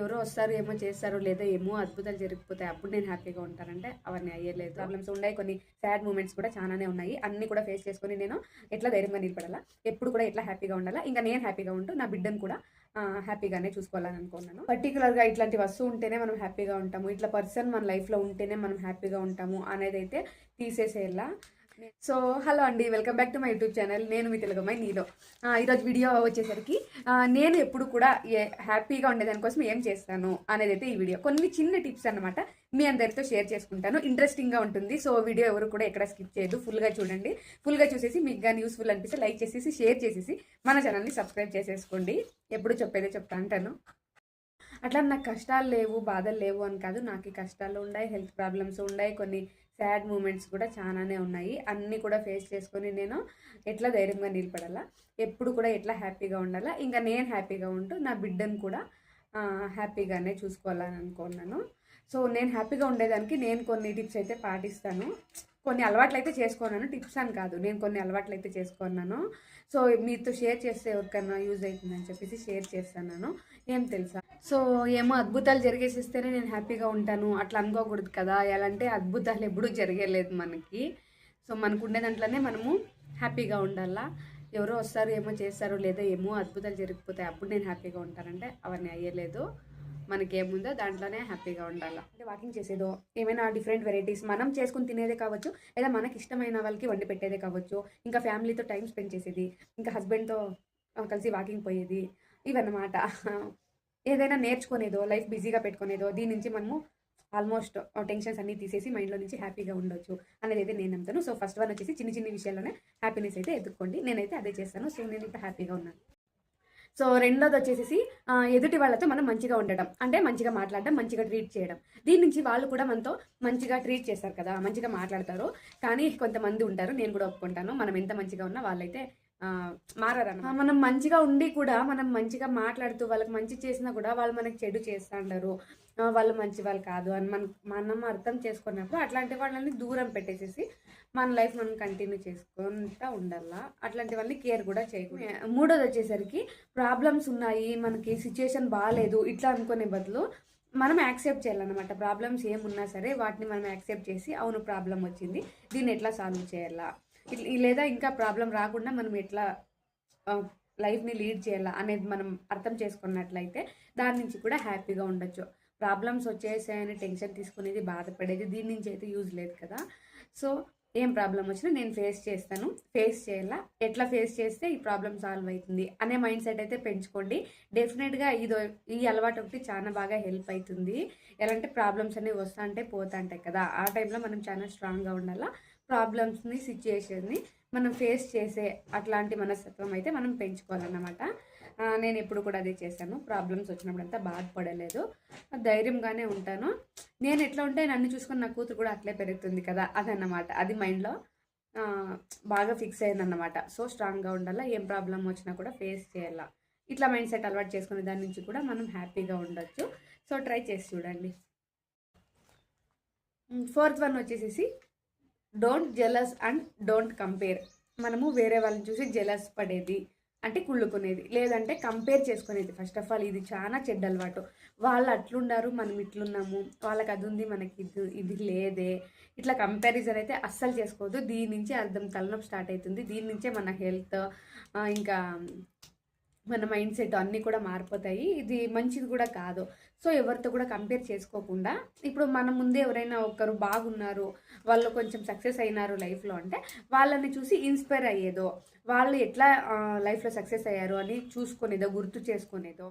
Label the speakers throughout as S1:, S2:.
S1: ఎవరో వస్తారు, ఏమో చేస్తారు, లేదా ఏమో అద్భుతాలు జరిగిపోతాయి, అప్పుడు నేను హ్యాపీగా ఉంటానంటే అవన్నీ అయ్యేలేదు. ప్రాబ్లమ్స్ ఉన్నాయి, కొన్ని సాడ్ మూమెంట్స్ కూడా చాలానే ఉన్నాయి. అన్నీ కూడా ఫేస్ చేసుకొని నేను ఎట్లా ధైర్యంగా నిలబడాలా, ఎప్పుడు కూడా ఎట్లా హ్యాపీగా ఉండాలా, ఇంకా నేను హ్యాపీగా ఉంటూ నా బిడ్డను కూడా హ్యాపీగానే చూసుకోవాలని అనుకున్నాను. పర్టికులర్గా ఇట్లాంటి వస్తువు ఉంటేనే మనం హ్యాపీగా ఉంటాము, ఇట్లా పర్సన్ మన లైఫ్లో ఉంటేనే మనం హ్యాపీగా ఉంటాము అనేది అయితే తీసేసేలా. సో హలో అండి, welcome back to my YouTube channel. నేను మీ తెలుగమ్మాయి నీలో. ఈరోజు వీడియో వచ్చేసరికి నేను ఎప్పుడు కూడా హ్యాపీగా ఉండేదానికోసం ఏం చేస్తాను అనేది అయితే ఈ వీడియో కొన్ని చిన్న టిప్స్ అనమాట మీ అందరితో షేర్ చేసుకుంటాను. ఇంట్రెస్టింగ్గా ఉంటుంది. సో వీడియో ఎవరు కూడా ఎక్కడ స్కిప్ చేయదు, ఫుల్గా చూడండి. ఫుల్గా చూసేసి మీకు కానీ యూస్ఫుల్ అనిపిస్తే లైక్ చేసేసి షేర్ చేసేసి మన ఛానల్ని సబ్స్క్రైబ్ చేసేసుకోండి. ఎప్పుడు చెప్పేదే చెప్తా అంటాను. అట్లా నాకు కష్టాలు లేవు, బాధలు లేవు అని కాదు. నాకు కష్టాలు ఉన్నాయి, హెల్త్ ప్రాబ్లమ్స్ ఉన్నాయి, కొన్ని సాడ్ మూమెంట్స్ కూడా చాలానే ఉన్నాయి. అన్నీ కూడా ఫేస్ చేసుకొని నేను ఎట్లా ధైర్యంగా నిలబడాలా, ఎప్పుడు కూడా ఎట్లా హ్యాపీగా ఉండాలా, ఇంకా నేను హ్యాపీగా ఉంటూ నా బిడ్డను కూడా హ్యాపీగానే చూసుకోవాలని అనుకున్నాను. సో నేను హ్యాపీగా ఉండేదానికి నేను కొన్ని టిప్స్ అయితే పాటిస్తాను. కొన్ని అలవాట్లు అయితే చేసుకున్నాను, టిప్స్ అని కాదు, నేను కొన్ని అలవాట్లు అయితే చేసుకున్నాను. సో మీతో షేర్ చేస్తే ఎవరికన్నా యూజ్ అవుతుందని చెప్పేసి షేర్ చేస్తాను. ఏం తెలుసా, సో ఏమో అద్భుతాలు జరిగేసిస్తేనే నేను హ్యాపీగా ఉంటాను అట్లా అనుకోకూడదు కదా. ఎలా అంటే అద్భుతాలు ఎప్పుడూ జరగలేదు మనకి. సో మనకు ఉండే దాంట్లోనే మనము హ్యాపీగా ఉండాలా. ఎవరో వస్తారు, ఏమో చేస్తారు, లేదా ఏమో అద్భుతాలు జరిగిపోతాయి, అప్పుడు నేను హ్యాపీగా ఉంటానంటే అవన్నీ అయ్యలేదు. మనకి ఏముందో దాంట్లోనే హ్యాపీగా ఉండాలి. అంటే వాకింగ్ చేసేదో, ఏమైనా డిఫరెంట్ వెరైటీస్ మనం చేసుకుని తినేదే కావచ్చు, లేదా మనకి ఇష్టమైన వాళ్ళకి వండి పెట్టేదే కావచ్చు, ఇంకా ఫ్యామిలీతో టైం స్పెండ్ చేసేది, ఇంకా హస్బెండ్తో కలిసి వాకింగ్ పోయేది, ఇవన్నమాట. ఏదైనా నేర్చుకునేదో, లైఫ్ బిజీగా పెట్టుకునేదో, దీని నుంచి మనము ఆల్మోస్ట్ టెన్షన్స్ అన్నీ తీసేసి మైండ్లో నుంచి హ్యాపీగా ఉండొచ్చు అనేది అయితే నేను నమ్ముతాను. సో ఫస్ట్ వన్ వచ్చేసి చిన్న చిన్న విషయాల్లోనే హ్యాపీనెస్ అయితే ఎత్తుక్కోండి. నేనైతే అదే చేస్తాను. సో నేను ఇప్పుడు హ్యాపీగా ఉన్నాను. సో రెండోది వచ్చేసి ఎదుటి వాళ్ళతో మనం మంచిగా ఉండడం, అంటే మంచిగా మాట్లాడడం, మంచిగా ట్రీట్ చేయడం. దీని నుంచి వాళ్ళు కూడా మనతో మంచిగా ట్రీట్ చేస్తారు కదా, మంచిగా మాట్లాడతారు. కానీ కొంతమంది ఉంటారు, నేను కూడా ఒప్పుకుంటాను, మనం ఎంత మంచిగా ఉన్నా వాళ్ళైతే మారరన్న. మనం మంచిగా ఉండి కూడా మనం మంచిగా మాట్లాడుతూ వాళ్ళకి మంచి చేసినా కూడా వాళ్ళు మనకి చెడు చేస్తూ ఉంటారు, వాళ్ళు మంచి వాళ్ళు కాదు అని మనం అర్థం చేసుకున్నప్పుడు అట్లాంటి వాళ్ళని దూరం పెట్టేసేసి మన లైఫ్ మనం కంటిన్యూ చేసుకుంటూ ఉండాలా. అట్లాంటి వాళ్ళని కేర్ కూడా చేయకూడదు. మూడోది వచ్చేసరికి ప్రాబ్లమ్స్ ఉన్నాయి, మనకి సిచ్యుయేషన్ బాగాలేదు ఇట్లా అనుకునే బదులు మనం యాక్సెప్ట్ చేయాలన్నమాట. ప్రాబ్లమ్స్ ఏమున్నా సరే వాటిని మనం యాక్సెప్ట్ చేసి, అవును ప్రాబ్లం వచ్చింది, దీన్ని ఎట్లా సాల్వ్ చేయాలా, లేదా ఇంకా ప్రాబ్లం రాకుండా మనం ఎట్లా లైఫ్ని లీడ్ చేయాలా అనేది మనం అర్థం చేసుకున్నట్లయితే దాని నుంచి కూడా హ్యాపీగా ఉండొచ్చు. ప్రాబ్లమ్స్ వచ్చేసాయని టెన్షన్ తీసుకునేది, బాధపడేది, దీని నుంచి అయితే యూజ్ లేదు కదా. సో ఏం ప్రాబ్లం వచ్చినా నేను ఫేస్ చేస్తాను, ఫేస్ చేయాలా, ఎట్లా ఫేస్ చేస్తే ఈ ప్రాబ్లం సాల్వ్ అవుతుంది అనే మైండ్ సెట్ అయితే పెంచుకోండి. డెఫినెట్గా ఈ అలవాటు ఒకటి చాలా బాగా హెల్ప్ అవుతుంది. ఎలా అంటే ప్రాబ్లమ్స్ అనేవి వస్తూ అంటే పోతా ఉంటాయి కదా, ఆ టైంలో మనం చాలా స్ట్రాంగ్గా ఉండాలా. ప్రాబ్లమ్స్ని, సిచ్యుయేషన్ని మనం ఫేస్ చేసే అట్లాంటి మనస్తత్వం అయితే మనం పెంచుకోవాలన్నమాట. నేను ఎప్పుడు కూడా అదే చేశాను. ప్రాబ్లమ్స్ వచ్చినప్పుడు అంతా బాధపడలేదు, ధైర్యంగానే ఉంటాను. నేను ఎట్లా ఉంటే నన్ను చూసుకొని నా కూతురు కూడా అట్లే పెరుగుతుంది కదా, అదన్నమాట. అది మైండ్లో బాగా ఫిక్స్ అయిందన్నమాట. సో స్ట్రాంగ్గా ఉండాలా, ఏం ప్రాబ్లం వచ్చినా కూడా ఫేస్ చేయాలా. ఇట్లా మైండ్ సెట్ అలవాటు చేసుకునే దాని నుంచి కూడా మనం హ్యాపీగా ఉండొచ్చు. సో ట్రై చేసి చూడండి. ఫోర్త్ వన్ వచ్చేసి don't jealous and don't compare. మనము వేరే వాళ్ళని చూసి జెలస్ పడేది అంటే కుళ్ళుకునేది, లేదంటే కంపేర్ చేసుకునేది. ఫస్ట్ ఆఫ్ ఆల్ ఇది చాలా చెడ్డ అలవాటు. వాళ్ళు అట్లుండారు, మనం ఇట్లున్నాము, వాళ్ళకి అది ఉంది, మనకి ఇది లేదే, ఇట్లా కంపారిజన్ అయితే అస్సలు చేసుకోవద్దు. దీని నుంచే అర్థం తలనొప్పి స్టార్ట్ అవుతుంది. దీని నుంచే మన హెల్త్, ఇంకా మన మైండ్ సెట్ అన్నీ కూడా మారిపోతాయి. ఇది మంచిది కూడా కాదు. సో ఎవరితో కూడా కంపేర్ చేసుకోకుండా, ఇప్పుడు మన ముందే ఎవరైనా ఒకరు బాగున్నారు, వాళ్ళు కొంచెం సక్సెస్ అయినారు లైఫ్లో అంటే వాళ్ళని చూసి ఇన్స్పైర్ అయ్యేదో, వాళ్ళు ఎట్లా లైఫ్లో సక్సెస్ అయ్యారు అని చూసుకునేదో, గుర్తు చేసుకునేదో,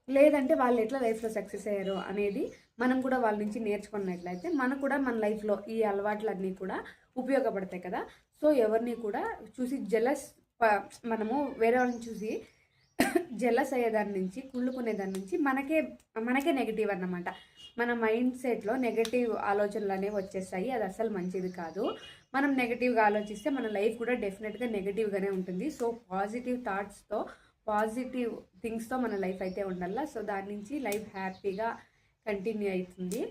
S1: లేదంటే వాళ్ళు ఎట్లా లైఫ్లో సక్సెస్ అయ్యారు అనేది మనం కూడా వాళ్ళ నుంచి నేర్చుకున్నట్లయితే మనకు కూడా మన లైఫ్లో ఈ అలవాట్లన్నీ కూడా ఉపయోగపడతాయి కదా. సో ఎవరిని కూడా చూసి మనము వేరే వాళ్ళని చూసి జెలస్ అయ్యేదాని నుంచి, కుళ్ళుకునేదాని నుంచి మనకే నెగిటివ్ అన్నమాట. మన మైండ్ సెట్లో నెగటివ్ ఆలోచనలు అనేవి వచ్చేస్తాయి. అది అసలు మంచిది కాదు. మనం నెగటివ్గా ఆలోచిస్తే మన లైఫ్ కూడా డెఫినెట్గా నెగటివ్గానే ఉంటుంది. సో పాజిటివ్ థాట్స్తో, పాజిటివ్ థింగ్స్తో మన లైఫ్ అయితే ఉండాలి. సో దాని నుంచి లైఫ్ హ్యాపీగా కంటిన్యూ అవుతుంది.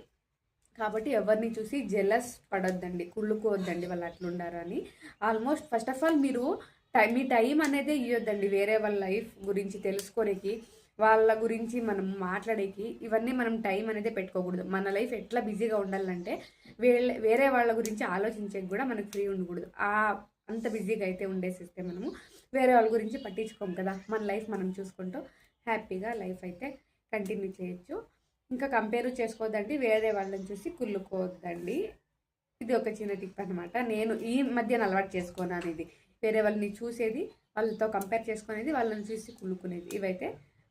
S1: కాబట్టి ఎవరిని చూసి జెలస్ పడొద్దండి, కుళ్ళుకోవద్దండి వాళ్ళు అట్లుండారు అని. ఆల్మోస్ట్ ఫస్ట్ ఆఫ్ ఆల్ మీరు మీ టైం అనేది ఇవ్వద్దండి వేరే వాళ్ళ లైఫ్ గురించి తెలుసుకోనికి. వాళ్ళ గురించి మనం మాట్లాడేకి ఇవన్నీ మనం టైం అనేది పెట్టుకోకూడదు. మన లైఫ్ ఎట్లా బిజీగా ఉండాలంటే వేరే వాళ్ళ గురించి ఆలోచించేకి కూడా మనకు ఫ్రీ ఉండకూడదు. అంత బిజీగా అయితే ఉండేసిస్తే మనము వేరే వాళ్ళ గురించి పట్టించుకోము కదా. మన లైఫ్ మనం చూసుకుంటూ హ్యాపీగా లైఫ్ అయితే కంటిన్యూ చేయొచ్చు. ఇంకా కంపేర్ చేసుకోవద్దండి, వేరే వాళ్ళని చూసి కుళ్ళుకోవద్దండి. ఇది ఒక చిన్న టిప్ అనమాట. నేను ఈ మధ్యన అలవాటు చేసుకున్నాను. ఇది వేరే వాళ్ళని చూసేది, వాళ్ళతో కంపేర్ చేసుకునేది, వాళ్ళని చూసి కుళ్ళుకునేది, ఇవైతే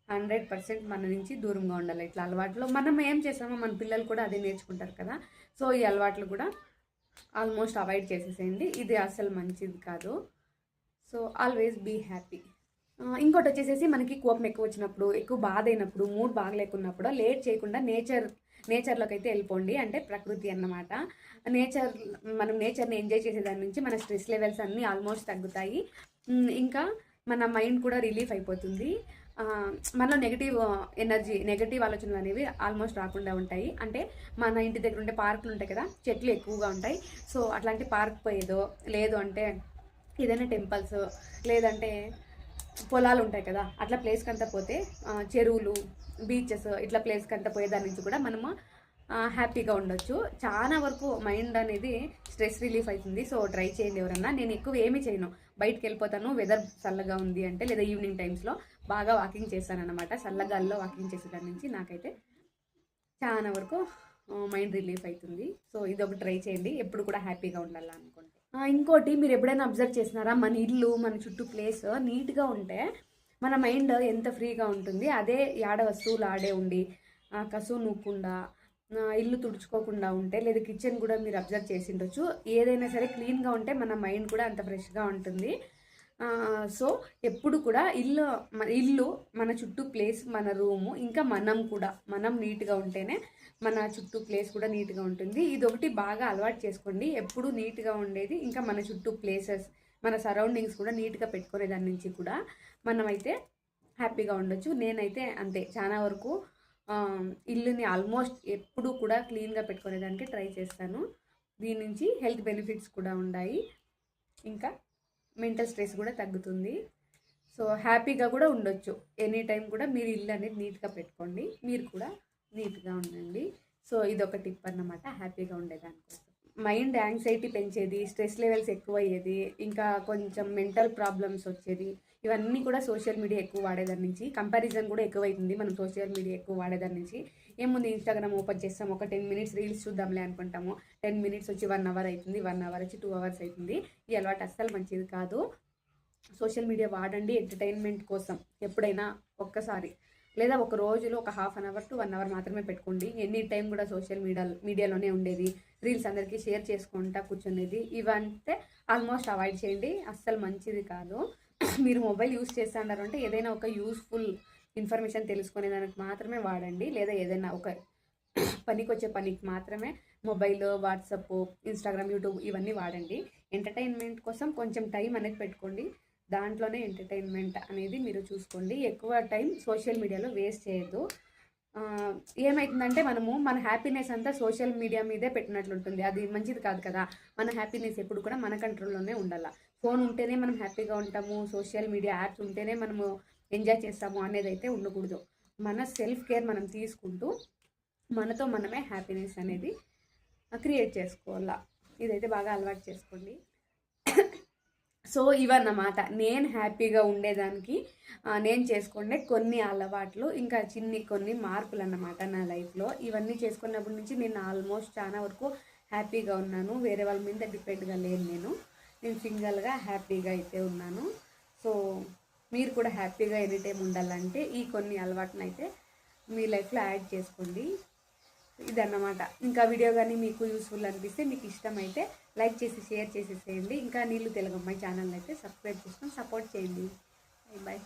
S1: 100% మన నుంచి దూరంగా ఉండాలి. ఇట్లా అలవాట్లు మనం ఏం చేసామో మన పిల్లలు కూడా అదే నేర్చుకుంటారు కదా. సో ఈ అలవాట్లు కూడా ఆల్మోస్ట్ అవాయిడ్ చేసేసేయండి. ఇది అసలు మంచిది కాదు. So always be happy. ఇంకోటి వచ్చేసేసి మనకి కోపం ఎక్కువ వచ్చినప్పుడు, ఎక్కువ బాధ అయినప్పుడు, మూడ్ బాగలేకున్నప్పుడు లేట్ చేయకుండా నేచర్లోకి అయితే వెళ్ళిపోండి. అంటే ప్రకృతి అన్నమాట. మనం నేచర్ని ఎంజాయ్ చేసేదాని నుంచి మన స్ట్రెస్ లెవెల్స్ అన్నీ ఆల్మోస్ట్ తగ్గుతాయి. ఇంకా మన మైండ్ కూడా రిలీఫ్ అయిపోతుంది. మనలో నెగటివ్ ఆలోచనలు అనేవి ఆల్మోస్ట్ రాకుండా ఉంటాయి. అంటే మన ఇంటి దగ్గర ఉండే పార్కులు ఉంటాయి కదా, చెట్లు ఎక్కువగా ఉంటాయి. సో అట్లాంటి పార్క్ పోయేదో, లేదు అంటే ఏదైనా టెంపుల్స్, లేదంటే పొలాలు ఉంటాయి కదా, అట్లా ప్లేస్కి అంతా పోతే, చెరువులు, బీచెస్, ఇట్లా ప్లేస్కి అంతా పోయేదాని నుంచి కూడా మనము హ్యాపీగా ఉండొచ్చు. చాలా వరకు మైండ్ అనేది స్ట్రెస్ రిలీఫ్ అవుతుంది. సో ట్రై చేయండి ఎవరన్నా. నేను ఎక్కువ ఏమీ చేయను, బయటకు వెళ్ళిపోతాను. వెదర్ చల్లగా ఉంది అంటే, లేదా ఈవినింగ్ టైమ్స్లో బాగా వాకింగ్ చేస్తాను అనమాట. చల్లగాల్లో వాకింగ్ చేసేదాని నుంచి నాకైతే చాలా వరకు మైండ్ రిలీఫ్ అవుతుంది. సో ఇది ఒక ట్రై చేయండి, ఎప్పుడు కూడా హ్యాపీగా ఉండాలనుకుంటే. ఇంకోటి మీరు ఎప్పుడైనా అబ్జర్వ్ చేసినారా, మన ఇల్లు, మన చుట్టూ ప్లేస్ నీట్గా ఉంటే మన మైండ్ ఎంత ఫ్రీగా ఉంటుంది. అదే యాడ వస్తువులు ఆడే ఉండి కసువు నూకుండా, ఇల్లు తుడుచుకోకుండా ఉంటే, లేదా కిచెన్ కూడా మీరు అబ్జర్వ్ చేసి ఉండొచ్చు, ఏదైనా సరే క్లీన్గా ఉంటే మన మైండ్ కూడా అంత ఫ్రెష్గా ఉంటుంది. సో ఎప్పుడు కూడా ఇల్లు, మన చుట్టూ ప్లేస్, మన రూము, ఇంకా మనం నీట్గా ఉంటేనే మన చుట్టూ ప్లేస్ కూడా నీట్గా ఉంటుంది. ఇది ఒకటి బాగా అలవాటు చేసుకోండి, ఎప్పుడు నీట్గా ఉండేది. ఇంకా మన చుట్టూ ప్లేసెస్, మన సరౌండింగ్స్ కూడా నీట్గా పెట్టుకునే దాని నుంచి కూడా మనమైతే హ్యాపీగా ఉండొచ్చు. నేనైతే అంతే, చాలా వరకు ఇల్లుని ఆల్మోస్ట్ ఎప్పుడు కూడా క్లీన్గా పెట్టుకునేదానికి ట్రై చేస్తాను. దీని నుంచి హెల్త్ బెనిఫిట్స్ కూడా ఉన్నాయి. ఇంకా మెంటల్ స్ట్రెస్ కూడా తగ్గుతుంది. సో హ్యాపీగా కూడా ఉండొచ్చు. ఎనీ టైం కూడా మీరు ఇల్లు అనేది నీట్గా పెట్టుకోండి, మీరు కూడా నీట్గా ఉండండి. సో ఇదొక టిప్ అన్నమాట, హ్యాపీగా ఉండేదానికోసం. మైండ్ యాంగ్జైటీ పెంచేది, స్ట్రెస్ లెవెల్స్ ఎక్కువ అయ్యేది, ఇంకా కొంచెం మెంటల్ ప్రాబ్లమ్స్ వచ్చేది, ఇవన్నీ కూడా సోషల్ మీడియా ఎక్కువ వాడేదాని నుంచి. కంపారిజన్ కూడా ఎక్కువైతుంది మనం సోషల్ మీడియా ఎక్కువ వాడేదాని నుంచి. ఏముంది, ఇన్స్టాగ్రామ్ ఓపెన్ చేస్తాం, ఒక 10 minutes రీల్స్ చూద్దాంలే అనుకుంటాము. 10 minutes వచ్చి 1 hour అవుతుంది, 1 hour వచ్చి 2 hours అవుతుంది. ఈ అలవాటు అస్సలు మంచిది కాదు. సోషల్ మీడియా వాడండి ఎంటర్టైన్మెంట్ కోసం, ఎప్పుడైనా ఒక్కసారి, లేదా ఒక రోజులో ఒక 1/2 hour to 1 hour మాత్రమే పెట్టుకోండి. ఎనీ టైం కూడా సోషల్ మీడియాలోనే ఉండేది, రీల్స్ అందరికీ షేర్ చేసుకుంటా కూర్చునేది, ఇవంతే ఆల్మోస్ట్ అవాయిడ్ చేయండి. అస్సలు మంచిది కాదు. మీరు మొబైల్ యూస్ చేస్తున్నారు అంటే ఏదైనా ఒక యూస్ఫుల్ ఇన్ఫర్మేషన్ తెలుసుకునే దానికి మాత్రమే వాడండి, లేదా ఏదైనా ఒక పనికి మాత్రమే మొబైల్, వాట్సాప్, ఇన్స్టాగ్రామ్, యూట్యూబ్ ఇవన్నీ వాడండి. ఎంటర్టైన్మెంట్ కోసం కొంచెం టైం అనేది పెట్టుకోండి, దాంట్లోనే ఎంటర్టైన్మెంట్ అనేది మీరు చూసుకోండి. ఎక్కువ టైం సోషల్ మీడియాలో వేస్ట్ చేయొద్దు. ఏమవుతుందంటే మనము మన హ్యాపీనెస్ అంతా సోషల్ మీడియా మీదే పెట్టినట్లుంటుంది, అది మంచిది కాదు కదా. మన హ్యాపీనెస్ ఎప్పుడు కూడా మన కంట్రోల్లోనే ఉండాలి. ఫోన్ ఉంటేనే మనం హ్యాపీగా ఉంటాము, సోషల్ మీడియా యాప్స్ ఉంటేనే మనము ఎంజాయ్ చేస్తాము అనేది అయితే ఉండకూడదు. మన సెల్ఫ్ కేర్ మనం తీసుకుంటూ మనతో మనమే హ్యాపీనెస్ అనేది క్రియేట్ చేసుకోవాలా. ఇదైతే బాగా అలవాటు చేసుకోండి. సో ఇవన్నమాట నేను హ్యాపీగా ఉండేదానికి నేను చేసుకునే కొన్ని అలవాట్లు, ఇంకా కొన్ని మార్పులు అన్నమాట నా లైఫ్లో. ఇవన్నీ చేసుకున్నప్పటి నుంచి నేను ఆల్మోస్ట్ చాలా వరకు హ్యాపీగా ఉన్నాను. వేరే వాళ్ళ మీద డిపెండ్గా లేను, నేను సింగిల్గా హ్యాపీగా అయితే ఉన్నాను. సో మీరు కూడా హ్యాపీగా ఎనీ టైం ఉండాలంటే ఈ కొన్ని అలవాటును అయితే మీ లైఫ్లో యాడ్ చేసుకోండి. ఇదన్నమాట. ఇంకా వీడియో కానీ మీకు యూస్ఫుల్ అనిపిస్తే, మీకు ఇష్టమైతే లైక్ చేసి షేర్ చేసేసేయండి. ఇంకా నీళ్ళు తెలుగు అమ్మాయి ఛానల్ అయితే సబ్స్క్రైబ్ చేసుకొని సపోర్ట్ చేయండి. బాయ్.